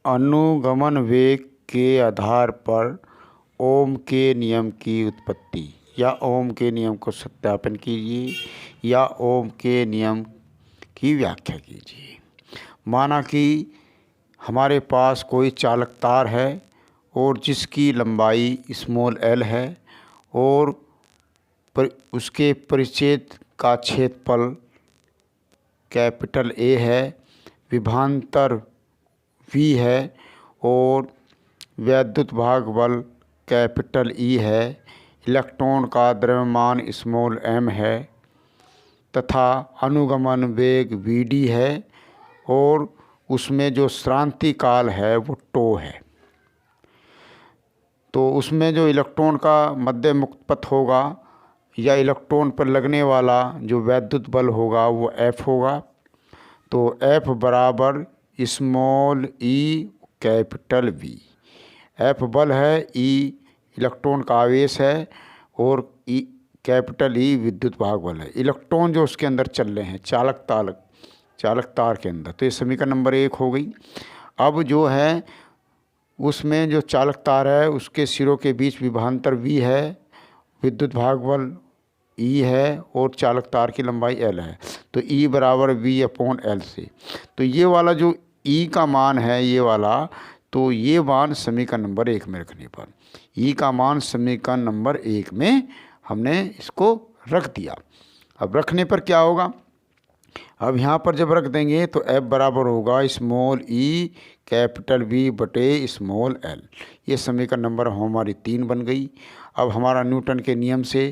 अनुगमन वेग के आधार पर ओम के नियम की उत्पत्ति या ओम के नियम को सत्यापन कीजिए या ओम के नियम की व्याख्या कीजिए। माना कि हमारे पास कोई चालक तार है और जिसकी लंबाई स्मॉल एल है और उसके परिच्छेद का क्षेत्रफल कैपिटल ए है, विभवांतर वी है और वैद्युत भाग बल कैपिटल ई है। इलेक्ट्रॉन का द्रव्यमान स्मॉल एम है तथा अनुगमन वेग वी डी है और उसमें जो श्रांति काल है वो टो है। तो उसमें जो इलेक्ट्रॉन का मध्य मुक्त पथ होगा या इलेक्ट्रॉन पर लगने वाला जो वैद्युत बल होगा वो एफ होगा। तो एफ बराबर small E capital V. F बल है, ई इलेक्ट्रॉन का आवेश है और ई कैपिटल ई विद्युत भाग बल है। इलेक्ट्रॉन जो उसके अंदर चल रहे हैं चालक तार के अंदर, तो ये समीकरण नंबर 1 हो गई। अब जो है उसमें जो चालक तार है उसके सिरों के बीच विभवांतर वी है, विद्युत भाग बल ई है और चालक तार की लंबाई एल है। तो ई बराबर वी अपॉन एल से। तो ये वाला जो ई का मान है ये वाला, तो ये मान समीकरण नंबर 1 में रखने पर ई का मान समीकरण नंबर 1 में हमने इसको रख दिया। अब रखने पर क्या होगा, अब यहाँ पर जब रख देंगे तो एफ बराबर होगा स्मॉल ई कैपिटल वी बटे स्मॉल एल। ये समीकरण नंबर हमारी 3 बन गई। अब हमारा न्यूटन के नियम से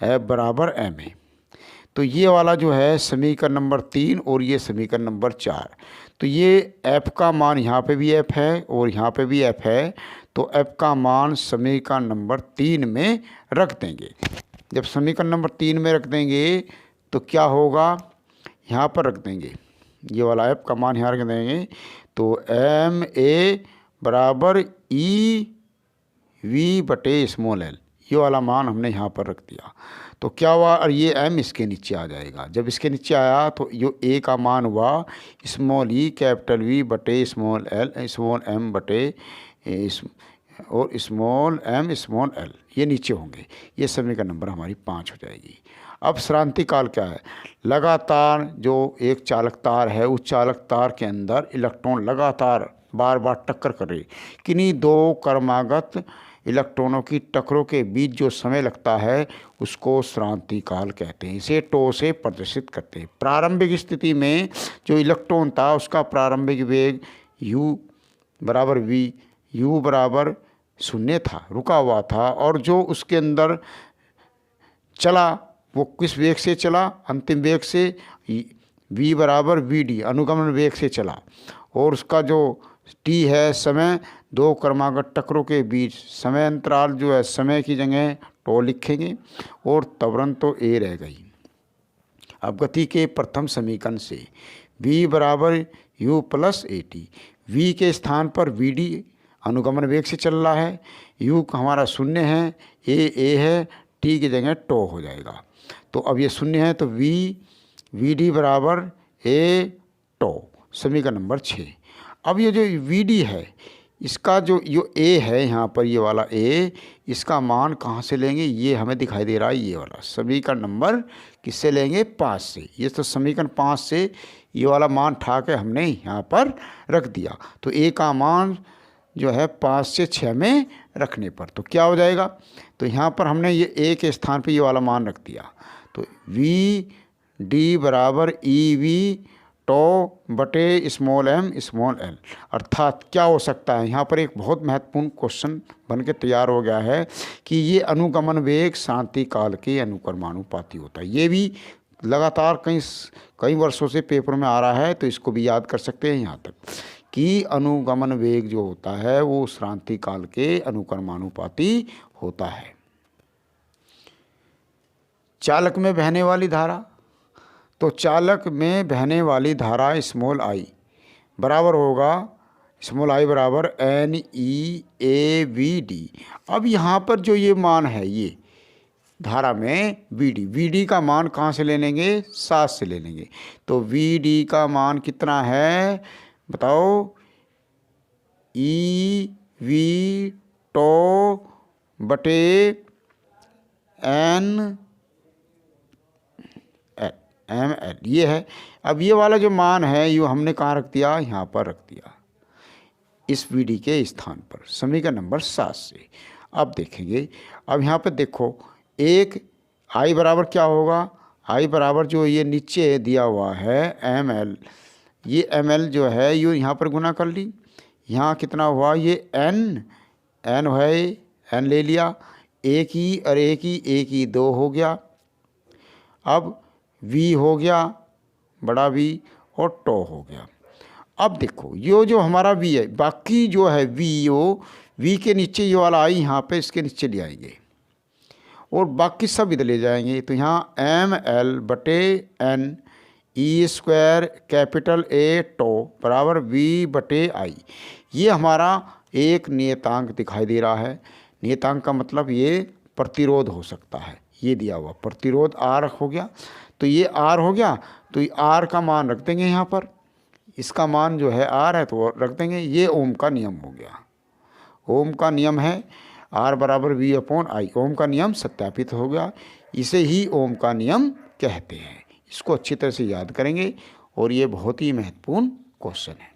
एफ बराबर एम है। तो ये वाला जो है समीकरण नंबर 3 और ये समीकरण नंबर 4। तो ये एफ का मान यहाँ पे भी एफ है और यहाँ पे भी एफ है। तो एफ का मान समीकरण नंबर 3 में रख देंगे। जब समीकरण नंबर 3 में रख देंगे तो क्या होगा, यहाँ पर रख देंगे ये वाला एफ का मान यहाँ रख देंगे। तो एम ए बराबर ई वी बटे स्मॉल एल, ये वाला मान हमने यहाँ पर रख दिया। तो क्या हुआ, और ये एम इसके नीचे आ जाएगा। जब इसके नीचे आया तो ये ए का मान हुआ स्मॉल ई कैपिटल वी बटे स्मॉल एल, स्मॉल एम बटे और स्मॉल एम स्मॉल एल, ये नीचे होंगे। ये समीकरण नंबर हमारी 5 हो जाएगी। अब श्रांति काल क्या है, लगातार जो एक चालक तार है उस चालक तार के अंदर इलेक्ट्रॉन लगातार बार बार टक्कर कर रही, किन्हीं दो क्रमागत इलेक्ट्रॉनों की टक्करों के बीच जो समय लगता है उसको श्रांति काल कहते हैं। इसे टो से प्रदर्शित करते हैं। प्रारंभिक स्थिति में जो इलेक्ट्रॉन था उसका प्रारंभिक वेग u बराबर v, u बराबर 0 था, रुका हुआ था, और जो उसके अंदर चला वो किस वेग से चला, अंतिम वेग से v बराबर वी डी अनुगमन वेग से चला। और उसका जो t है समय, दो क्रमागत टक्करों के बीच समय अंतराल जो है समय की जगह टो लिखेंगे और त्वरण तो ए रह गई। अब गति के प्रथम समीकरण से v बराबर u plus A T, v के स्थान पर वी डी अनुगमन वेग से चल रहा है, u हमारा 0 है, ए है, t की जगह टो हो जाएगा। तो अब ये 0 है तो वी डी बराबर ए टो, समीकरण नंबर 6। अब ये जो वी डी है इसका जो ए है यहाँ पर, ये वाला ए, इसका मान कहाँ से लेंगे, ये हमें दिखाई दे रहा है ये वाला समीकरण नंबर किससे लेंगे, 5 से। ये तो समीकरण 5 से ये वाला मान ठा के हमने यहाँ पर रख दिया। तो ए का मान जो है 5 से 6 में रखने पर तो क्या हो जाएगा, तो यहाँ पर हमने ये ए के स्थान पे ये वाला मान रख दिया। तो वी डी बराबर ई वी टो बटे स्मॉल एम स्मॉल एल, अर्थात क्या हो सकता है, यहाँ पर एक बहुत महत्वपूर्ण क्वेश्चन बन के तैयार हो गया है कि ये अनुगमन वेग शांति काल के अनुक्रमानुपाती होता है। ये भी लगातार कई वर्षों से पेपर में आ रहा है, तो इसको भी याद कर सकते हैं यहाँ तक कि अनुगमन वेग जो होता है वो श्रांति काल के अनुक्रमानुपाती होता है। चालक में बहने वाली धारा, तो चालक में बहने वाली धारा स्मॉल आई बराबर होगा, स्मॉल आई बराबर N E A V D. अब यहाँ पर जो ये मान है ये धारा में वी डी का मान कहाँ से ले लेंगे, 7 से ले लेंगे। तो वी डी का मान कितना है बताओ, ई वी टो बटे एन एल एम एल ये है। अब ये वाला जो मान है ये हमने कहाँ रख दिया, यहाँ पर रख दिया, इस वी डी के स्थान पर, समीकरण नंबर 7 से। अब देखेंगे, अब यहाँ पर देखो एक आई बराबर क्या होगा, आई बराबर जो ये नीचे दिया हुआ है एम एल, ये एम एल जो है ये यहाँ पर गुना कर ली, यहाँ कितना हुआ ये एन, एन है एन ले लिया, एक ही और एक ही दो हो गया। अब वी हो गया बड़ा वी और टो हो गया। अब देखो ये जो हमारा वी है, बाकी जो है वी वो वी के नीचे ये वाला आई यहाँ पे इसके नीचे ले आएंगे और बाकी सब इधर ले जाएंगे। तो यहाँ एम एल बटे N E square capital A टो बराबर वी बटे आई, ये हमारा एक नियतांक दिखाई दे रहा है। नियतांक का मतलब ये प्रतिरोध हो सकता है, ये दिया हुआ प्रतिरोध आर हो गया, तो ये आर हो गया, तो ये आर का मान रख देंगे यहाँ पर, इसका मान जो है आर है तो रख देंगे। ये ओम का नियम हो गया, ओम का नियम है आर बराबर वी अपॉन आई, ओम का नियम सत्यापित हो गया, इसे ही ओम का नियम कहते हैं। इसको अच्छी तरह से याद करेंगे और ये बहुत ही महत्वपूर्ण क्वेश्चन है।